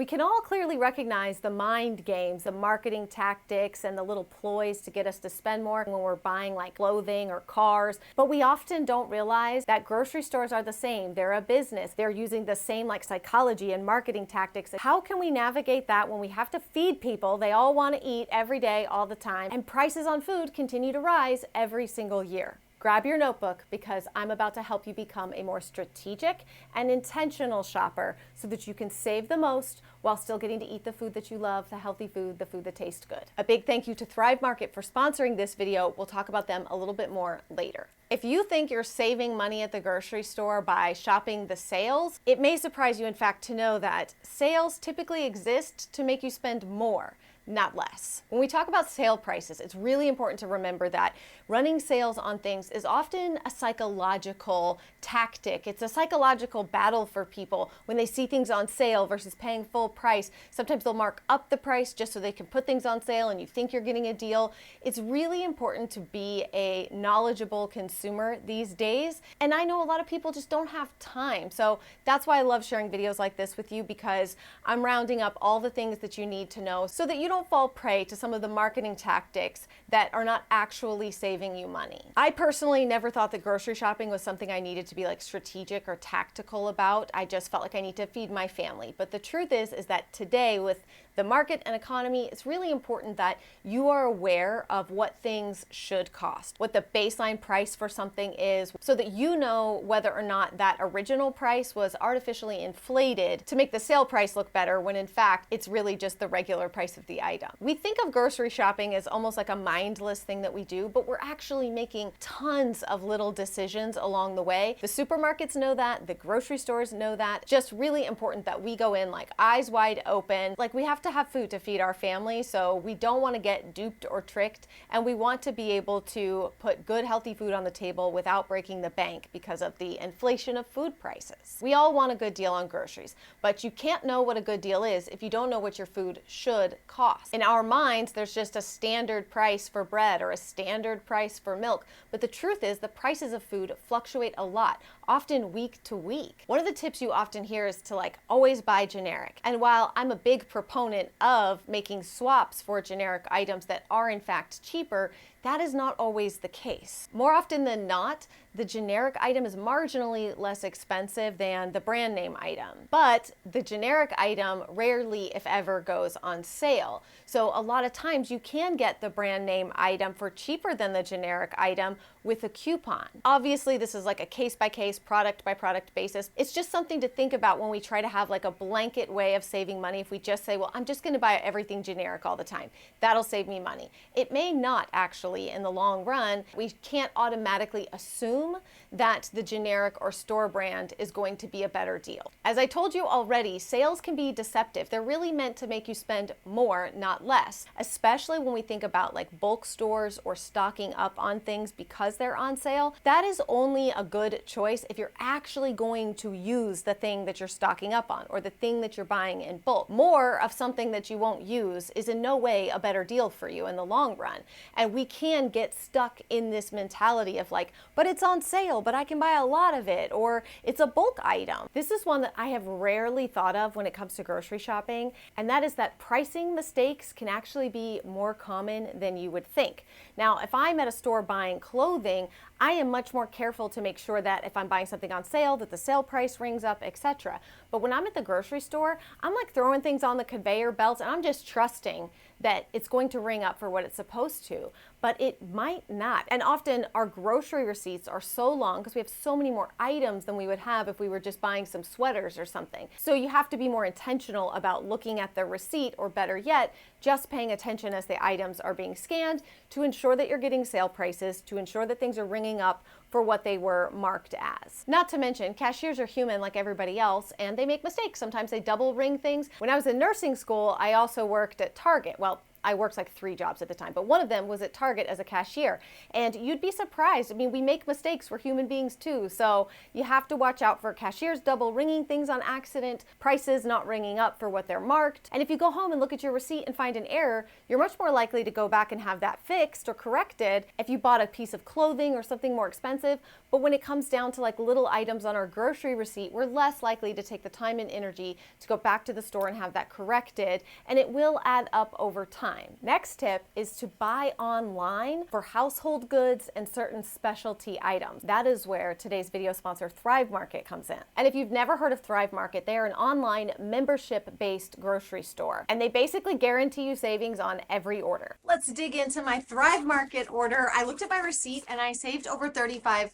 We can all clearly recognize the mind games, the marketing tactics, and the little ploys to get us to spend more when we're buying like clothing or cars. But we often don't realize that grocery stores are the same. They're a business. They're using the same like psychology and marketing tactics. How can we navigate that when we have to feed people? They all want to eat every day, all the time, and prices on food continue to rise every single year. Grab your notebook because I'm about to help you become a more strategic and intentional shopper so that you can save the most while still getting to eat the food that you love, the healthy food, the food that tastes good. A big thank you to Thrive Market for sponsoring this video. We'll talk about them a little bit more later. If you think you're saving money at the grocery store by shopping the sales, it may surprise you, in fact, to know that sales typically exist to make you spend more, not less. When we talk about sale prices, it's really important to remember that running sales on things is often a psychological tactic. It's a psychological battle for people when they see things on sale versus paying full price. Sometimes they'll mark up the price just so they can put things on sale and you think you're getting a deal. It's really important to be a knowledgeable consumer these days. And I know a lot of people just don't have time. So that's why I love sharing videos like this with you, because I'm rounding up all the things that you need to know so that you don't fall prey to some of the marketing tactics that are not actually saving you money. I personally never thought that grocery shopping was something I needed to be like strategic or tactical about. I just felt like I need to feed my family. But the truth is that today, with the market and economy, it's really important that you are aware of what things should cost, what the baseline price for something is, so that you know whether or not that original price was artificially inflated to make the sale price look better, when in fact it's really just the regular price of the item. We think of grocery shopping as almost like a mindless thing that we do, but we're actually making tons of little decisions along the way. The supermarkets know that, the grocery stores know that. Just really important that we go in like eyes wide open. Like, we have to have food to feed our family, so we don't want to get duped or tricked, and we want to be able to put good healthy food on the table without breaking the bank because of the inflation of food prices. We all want a good deal on groceries, but you can't know what a good deal is if you don't know what your food should cost. In our minds, there's just a standard price for bread or a standard price for milk, but the truth is the prices of food fluctuate a lot, often week to week. One of the tips you often hear is to like always buy generic. And while I'm a big proponent of making swaps for generic items that are in fact cheaper, that is not always the case. More often than not, the generic item is marginally less expensive than the brand name item. But the generic item rarely, if ever, goes on sale. So a lot of times you can get the brand name item for cheaper than the generic item with a coupon. Obviously, this is like a case-by-case, product-by-product basis. It's just something to think about when we try to have like a blanket way of saving money. If we just say, well, I'm just gonna buy everything generic all the time, that'll save me money. It may not actually in the long run. We can't automatically assume that the generic or store brand is going to be a better deal. As I told you already, sales can be deceptive. They're really meant to make you spend more, not less, especially when we think about like bulk stores or stocking up on things because they're on sale. That is only a good choice if you're actually going to use the thing that you're stocking up on or the thing that you're buying in bulk. More of something that you won't use is in no way a better deal for you in the long run. And we can get stuck in this mentality of like, but it's on sale, but I can buy a lot of it, or it's a bulk item. This is one that I have rarely thought of when it comes to grocery shopping, and that is that pricing mistakes can actually be more common than you would think. Now, if I'm at a store buying clothing, I am much more careful to make sure that if I'm buying something on sale, that the sale price rings up, etc. But when I'm at the grocery store, I'm like throwing things on the conveyor belts and I'm just trusting that it's going to ring up for what it's supposed to, but it might not. And often our grocery receipts are so long because we have so many more items than we would have if we were just buying some sweaters or something. So you have to be more intentional about looking at the receipt, or better yet, just paying attention as the items are being scanned to ensure that you're getting sale prices, to ensure that things are ringing up for what they were marked as. Not to mention, cashiers are human like everybody else, and they make mistakes. Sometimes they double ring things. When I was in nursing school, I also worked at Target. Well, I worked like 3 jobs at the time, but one of them was at Target as a cashier. And you'd be surprised. I mean, we make mistakes. We're human beings too. So you have to watch out for cashiers double ringing things on accident, prices not ringing up for what they're marked. And if you go home and look at your receipt and find an error, you're much more likely to go back and have that fixed or corrected if you bought a piece of clothing or something more expensive. But when it comes down to like little items on our grocery receipt, we're less likely to take the time and energy to go back to the store and have that corrected, and it will add up over time. Next tip is to buy online for household goods and certain specialty items. That is where today's video sponsor Thrive Market comes in. And if you've never heard of Thrive Market, they are an online membership-based grocery store, and they basically guarantee you savings on every order. Let's dig into my Thrive Market order. I looked at my receipt and I saved over $35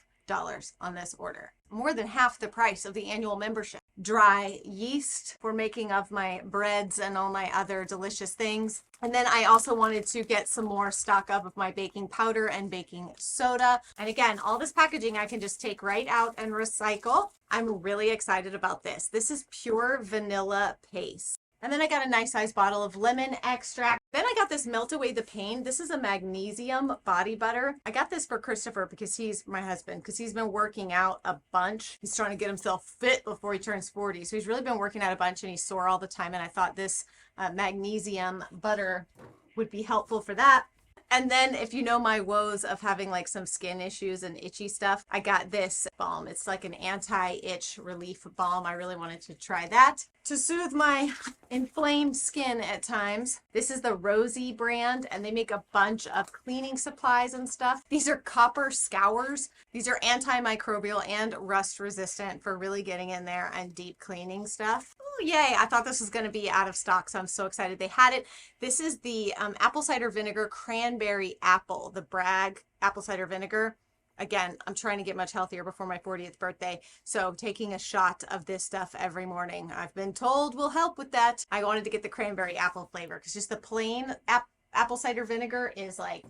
on this order, more than half the price of the annual membership. Dry yeast for making of my breads and all my other delicious things. And then I also wanted to get some more stock of my baking powder and baking soda. And again, all this packaging I can just take right out and recycle. I'm really excited about this. This is pure vanilla paste. And then I got a nice size bottle of lemon extract. Then I got this Melt Away the Pain. This is a magnesium body butter. I got this for Christopher because he's my husband, because he's been working out a bunch. He's trying to get himself fit before he turns 40. So he's really been working out a bunch and he's sore all the time. And I thought this magnesium butter would be helpful for that. And then if you know my woes of having like some skin issues and itchy stuff, I got this balm. It's like an anti-itch relief balm. I really wanted to try that to soothe my inflamed skin at times. This is the Rosie brand, and they make a bunch of cleaning supplies and stuff. These are copper scours. These are antimicrobial and rust resistant for really getting in there and deep cleaning stuff. Oh, yay. I thought this was going to be out of stock, so I'm so excited they had it. This is the apple cider vinegar cranberry apple, the Bragg apple cider vinegar. Again, I'm trying to get much healthier before my 40th birthday, so taking a shot of this stuff every morning, I've been told, will help with that. I wanted to get the cranberry apple flavor because just the plain apple cider vinegar is like,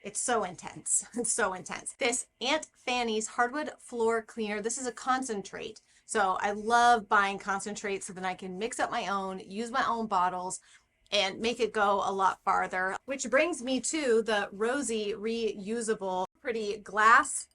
it's so intense. It's so intense. This Aunt Fanny's hardwood floor cleaner. This is a concentrate. So I love buying concentrates so that I can mix up my own, use my own bottles, and make it go a lot farther. Which brings me to the Rosie reusable pretty glass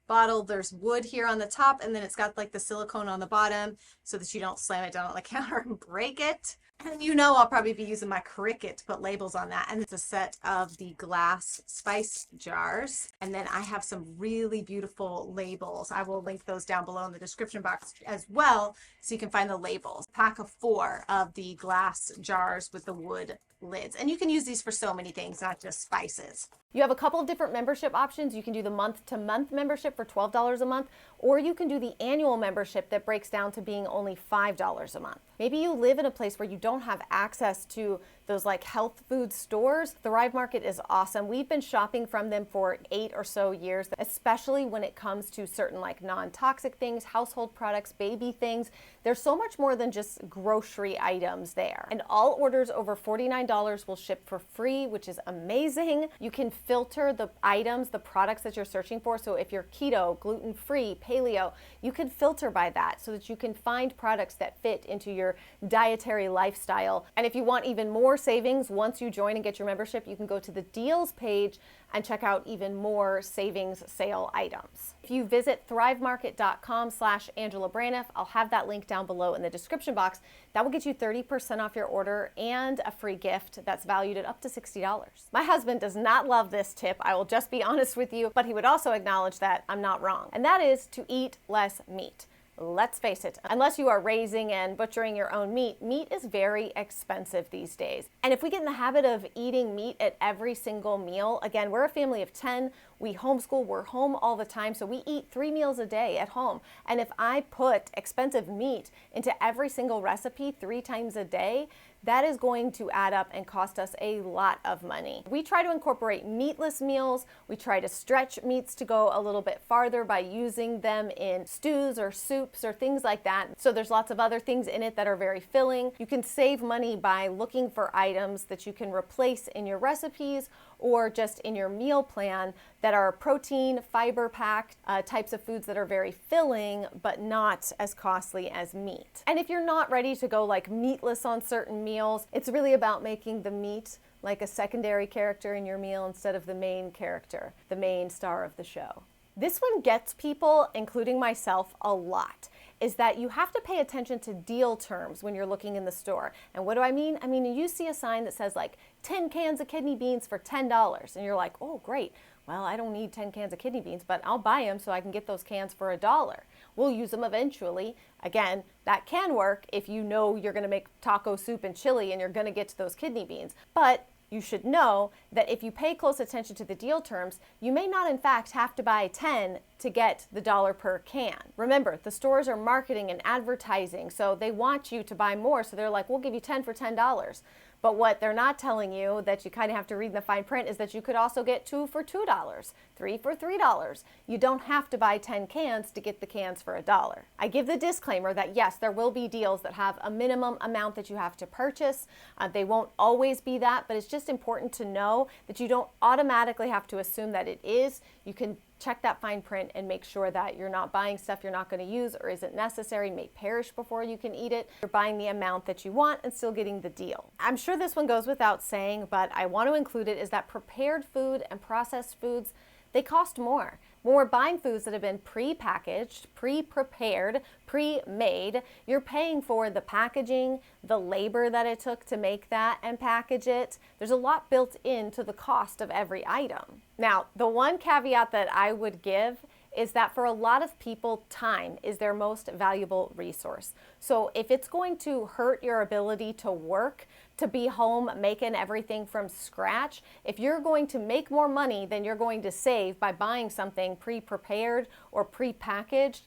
bottle. There's wood here on the top, and then it's got like the silicone on the bottom so that you don't slam it down on the counter and break it. And you know I'll probably be using my Cricut to put labels on that. And it's a set of the glass spice jars. And then I have some really beautiful labels. I will link those down below in the description box as well, so you can find the labels. Pack of 4 of the glass jars with the wood lids. And you can use these for so many things, not just spices. You have a couple of different membership options. You can do the month-to-month membership for $12 a month, or you can do the annual membership that breaks down to being only $5 a month. Maybe you live in a place where you don't have access to those like health food stores. Thrive Market is awesome. We've been shopping from them for 8 or so years, especially when it comes to certain like non-toxic things, household products, baby things. There's so much more than just grocery items there. And all orders over $49 will ship for free, which is amazing. You can filter the items, the products that you're searching for. So if you're keto, gluten-free, paleo, you can filter by that so that you can find products that fit into your dietary lifestyle. And if you want even more savings, once you join and get your membership, you can go to the deals page and check out even more savings sale items. If you visit thrivemarket.com/Angela Braniff, I'll have that link down below in the description box. That will get you 30% off your order and a free gift that's valued at up to $60. My husband does not love this tip, I will just be honest with you, but he would also acknowledge that I'm not wrong. And that is to eat less meat. Let's face it, unless you are raising and butchering your own meat, meat is very expensive these days. And if we get in the habit of eating meat at every single meal, again, we're a family of 10, we homeschool, we're home all the time, so we eat 3 meals a day at home. And if I put expensive meat into every single recipe 3 times a day, that is going to add up and cost us a lot of money. We try to incorporate meatless meals. We try to stretch meats to go a little bit farther by using them in stews or soups or things like that. So there's lots of other things in it that are very filling. You can save money by looking for items that you can replace in your recipes or just in your meal plan that are protein, fiber packed types of foods that are very filling but not as costly as meat. And if you're not ready to go like meatless on certain meals, meals. It's really about making the meat like a secondary character in your meal instead of the main character, the main star of the show. This one gets people, including myself, a lot, is that you have to pay attention to deal terms when you're looking in the store. And what do I mean? I mean, you see a sign that says like 10 cans of kidney beans for $10, and you're like, oh, great. Well, I don't need 10 cans of kidney beans, but I'll buy them so I can get those cans for $1. We'll use them eventually. Again, that can work if you know you're gonna make taco soup and chili and you're gonna get to those kidney beans. But you should know that if you pay close attention to the deal terms, you may not in fact have to buy 10 to get the $1 per can. Remember, the stores are marketing and advertising, so they want you to buy more, so they're like, we'll give you 10 for $10. But what they're not telling you, that you kind of have to read in the fine print, is that you could also get 2 for $2, 3 for $3. You don't have to buy 10 cans to get the cans for $1. I give the disclaimer that yes, there will be deals that have a minimum amount that you have to purchase. They won't always be that, but it's just important to know that you don't automatically have to assume that it is. You can check that fine print and make sure that you're not buying stuff you're not going to use or isn't necessary, may perish before you can eat it. You're buying the amount that you want and still getting the deal. I'm sure this one goes without saying, but I want to include it, is that prepared food and processed foods, they cost more. When we're buying foods that have been pre-packaged, pre-prepared, pre-made, you're paying for the packaging, the labor that it took to make that and package it. There's a lot built into the cost of every item. Now, the one caveat that I would give is that for a lot of people, time is their most valuable resource. So if it's going to hurt your ability to work, to be home making everything from scratch, if you're going to make more money than you're going to save by buying something pre-prepared or pre-packaged,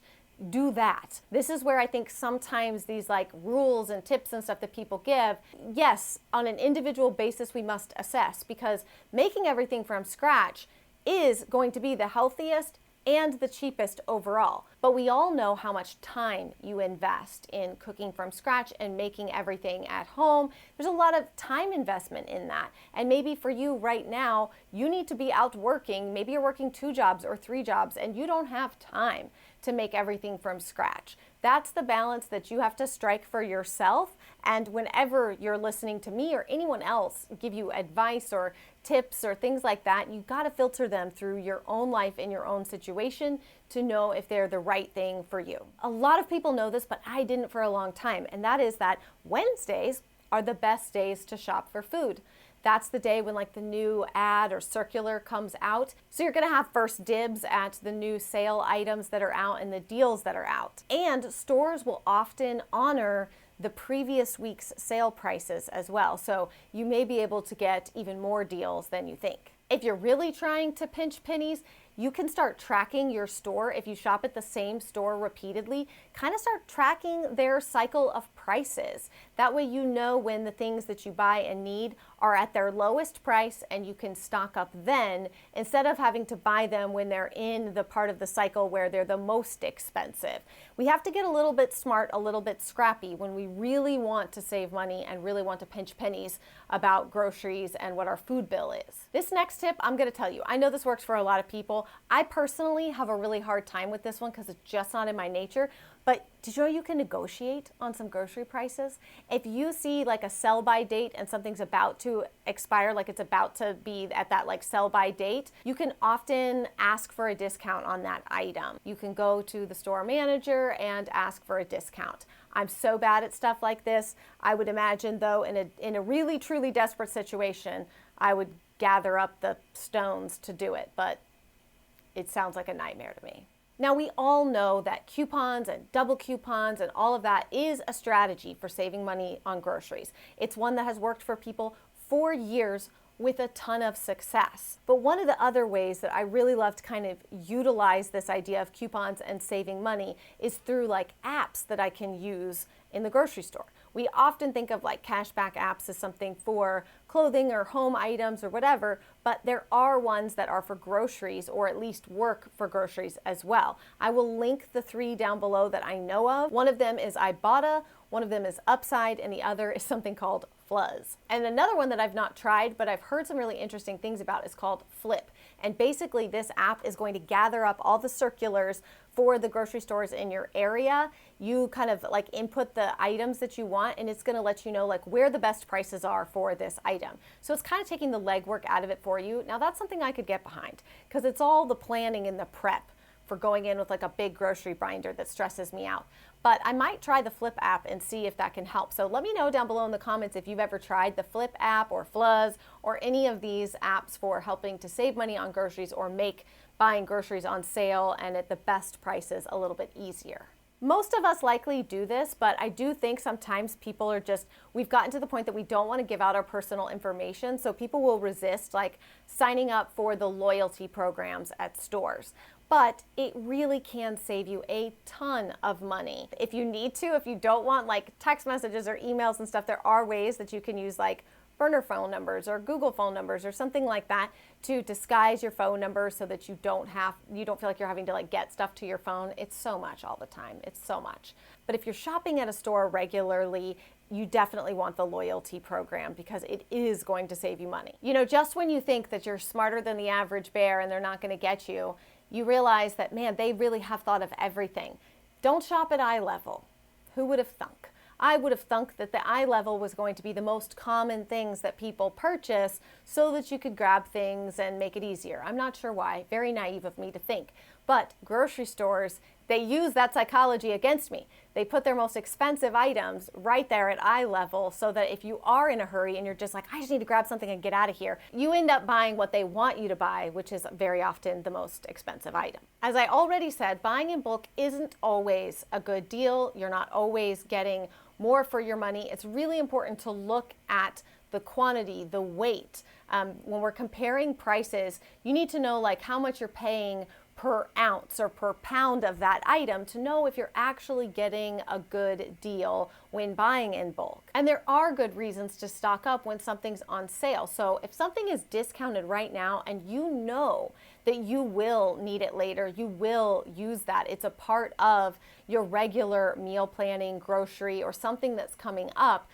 do that. This is where I think sometimes these like rules and tips and stuff that people give, yes, on an individual basis we must assess, because making everything from scratch is going to be the healthiest and the cheapest overall. But we all know how much time you invest in cooking from scratch and making everything at home. There's a lot of time investment in that. And maybe for you right now, you need to be out working. Maybe you're working 2 jobs or 3 jobs and you don't have time to make everything from scratch. That's the balance that you have to strike for yourself. And whenever you're listening to me or anyone else give you advice or tips or things like that, you got to filter them through your own life and your own situation to know if they're the right thing for you. A lot of people know this, but I didn't for a long time. And that is that Wednesdays are the best days to shop for food. That's the day when like the new ad or circular comes out. So you're gonna have first dibs at the new sale items that are out and the deals that are out. And stores will often honor the previous week's sale prices as well. So you may be able to get even more deals than you think. If you're really trying to pinch pennies, you can start tracking your store. If you shop at the same store repeatedly, kind of start tracking their cycle of prices. That way you know when the things that you buy and need are at their lowest price and you can stock up then, instead of having to buy them when they're in the part of the cycle where they're the most expensive. We have to get a little bit smart, a little bit scrappy when we really want to save money and really want to pinch pennies about groceries and what our food bill is. This next tip, I'm gonna tell you, I know this works for a lot of people. I personally have a really hard time with this one because it's just not in my nature. But did you know you can negotiate on some grocery prices? If you see like a sell by date and something's about to expire, like it's about to be at that like sell by date, you can often ask for a discount on that item. You can go to the store manager and ask for a discount. I'm so bad at stuff like this. I would imagine though in a really truly desperate situation, I would gather up the stones to do it, but it sounds like a nightmare to me. Now, we all know that coupons and double coupons and all of that is a strategy for saving money on groceries. It's one that has worked for people for years with a ton of success. But one of the other ways that I really love to kind of utilize this idea of coupons and saving money is through like apps that I can use in the grocery store. We often think of like cashback apps as something for clothing or home items or whatever, but there are ones that are for groceries or at least work for groceries as well. I will link the 3 down below that I know of. One of them is Ibotta, one of them is Upside, and the other is something called Fluzz. And another one that I've not tried, but I've heard some really interesting things about is called Flip. And basically this app is going to gather up all the circulars for the grocery stores in your area. You kind of like input the items that you want, and it's going to let you know like where the best prices are for this item. So it's kind of taking the legwork out of it for you. Now that's something I could get behind, because it's all the planning and the prep for going in with like a big grocery binder that stresses me out. But I might try the Flip app and see if that can help. So let me know down below in the comments if you've ever tried the Flip app or Fluz or any of these apps for helping to save money on groceries or make buying groceries on sale and at the best prices a little bit easier. Most of us likely do this, but I do think sometimes people are just, we've gotten to the point that we don't want to give out our personal information, so people will resist like signing up for the loyalty programs at stores. But it really can save you a ton of money. If you need to, if you don't want like text messages or emails and stuff, there are ways that you can use like burner phone numbers or Google phone numbers or something like that to disguise your phone number so that you don't feel like you're having to like get stuff to your phone. It's so much all the time. It's so much. But if you're shopping at a store regularly, you definitely want the loyalty program because it is going to save you money. You know, just when you think that you're smarter than the average bear and they're not going to get you, you realize that, man, they really have thought of everything. Don't shop at eye level. Who would have thunk? I would have thunk that the eye level was going to be the most common things that people purchase so that you could grab things and make it easier. I'm not sure why. Very naive of me to think. But grocery stores, they use that psychology against me. They put their most expensive items right there at eye level so that if you are in a hurry and you're just like, I just need to grab something and get out of here, you end up buying what they want you to buy, which is very often the most expensive item. As I already said, buying in bulk isn't always a good deal. You're not always getting more for your money. It's really important to look at the quantity, the weight. When we're comparing prices, you need to know like how much you're paying per ounce or per pound of that item to know if you're actually getting a good deal when buying in bulk. And there are good reasons to stock up when something's on sale. So if something is discounted right now and you know that you will need it later, you will use that. It's a part of your regular meal planning, grocery, or something that's coming up,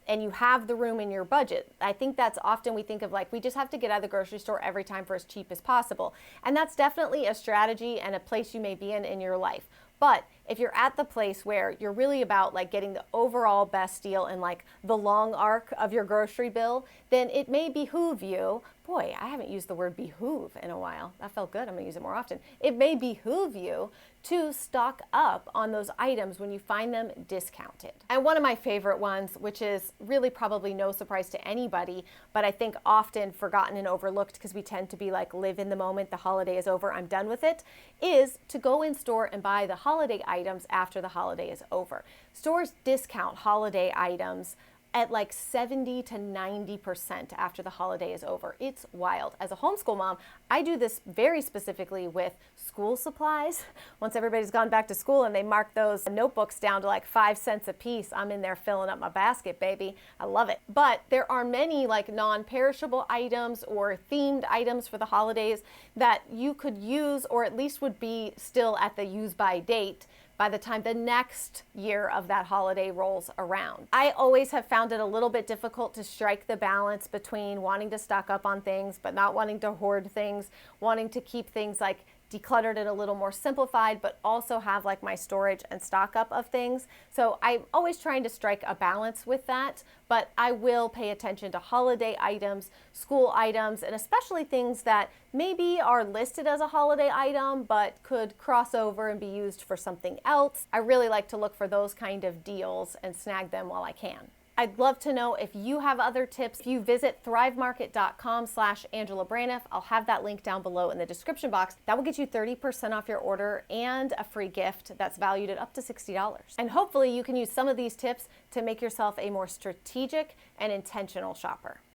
and you have the room in your budget. I think that's often we think of like, we just have to get out of the grocery store every time for as cheap as possible. And that's definitely a strategy and a place you may be in your life. But if you're at the place where you're really about like getting the overall best deal in like the long arc of your grocery bill, then it may behoove you, boy, I haven't used the word behoove in a while. That felt good, I'm gonna use it more often. It may behoove you to stock up on those items when you find them discounted. And one of my favorite ones, which is really probably no surprise to anybody, but I think often forgotten and overlooked because we tend to be like, live in the moment, the holiday is over, I'm done with it, is to go in store and buy the holiday items after the holiday is over. Stores discount holiday items at like 70 to 90% after the holiday is over. It's wild. As a homeschool mom, I do this very specifically with school supplies. Once everybody's gone back to school and they mark those notebooks down to like 5 cents a piece, I'm in there filling up my basket, baby. I love it. But there are many like non-perishable items or themed items for the holidays that you could use, or at least would be still at the use by date by the time the next year of that holiday rolls around. I always have found it a little bit difficult to strike the balance between wanting to stock up on things but not wanting to hoard things, wanting to keep things like decluttered and a little more simplified, but also have like my storage and stock up of things. So I'm always trying to strike a balance with that, but I will pay attention to holiday items, school items, and especially things that maybe are listed as a holiday item, but could cross over and be used for something else. I really like to look for those kind of deals and snag them while I can. I'd love to know if you have other tips. If you visit thrivemarket.com/Angela Braniff, I'll have that link down below in the description box. That will get you 30% off your order and a free gift that's valued at up to $60. And hopefully you can use some of these tips to make yourself a more strategic and intentional shopper.